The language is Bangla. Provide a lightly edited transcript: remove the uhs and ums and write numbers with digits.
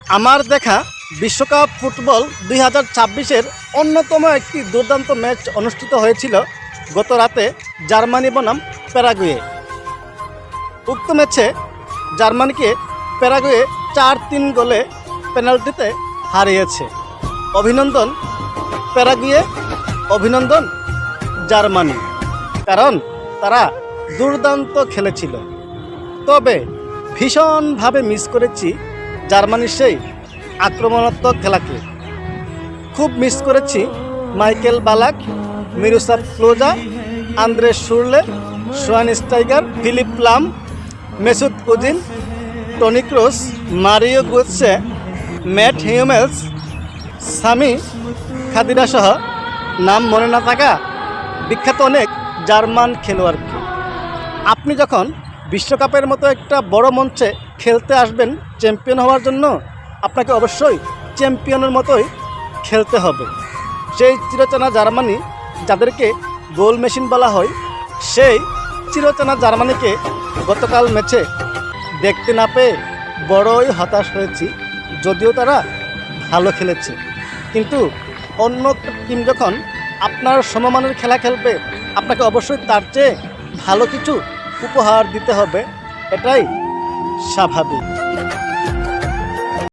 আমার দেখা বিশ্বকাপ ফুটবল 2026-এর অন্যতম একটি দুর্দান্ত ম্যাচ অনুষ্ঠিত হয়েছিল গত রাতে জার্মানি বনাম প্যারাগুয়ে। উক্ত ম্যাচে জার্মানিকে প্যারাগুয়ে 4-3 গোলে পেনাল্টিতে হারিয়েছে। অভিনন্দন প্যারাগুয়ে, অভিনন্দন জার্মানি, কারণ তারা দুর্দান্ত খেলেছিল। তবে ভীষণভাবে মিস করেছি জার্মানির সেই আক্রমণাত্মক খেলাকে। খুব মিস করেছি Michael Ballack, Miroslav Klose, Andre Schurrle, Schweinsteiger, Philipp Lahm, Mesut Ozil, Toni Kroos, Mario Gotze, Mats Hummels, Sami Khedira সহ নাম মনে না থাকা বিখ্যাত অনেক জার্মান খেলোয়াড়কে। আপনি যখন বিশ্বকাপের মতো একটা বড় মঞ্চে খেলতে আসবেন চ্যাম্পিয়ন হওয়ার জন্য, আপনাকে অবশ্যই চ্যাম্পিয়নের মতোই খেলতে হবে। সেই চিরচেনা জার্মানি, যাদেরকে গোল মেশিন বলা হয়, সেই চিরচেনা জার্মানিকে গতকাল ম্যাচে দেখতে না পেয়ে বড়ই হতাশ হয়েছি। যদিও তারা ভালো খেলেছে, কিন্তু অন্য টিম যখন আপনার সমমানের খেলা খেলবে, আপনাকে অবশ্যই তার চেয়ে ভালো কিছু উপহার দিতে হবে, এটাই স্বাভাবিক।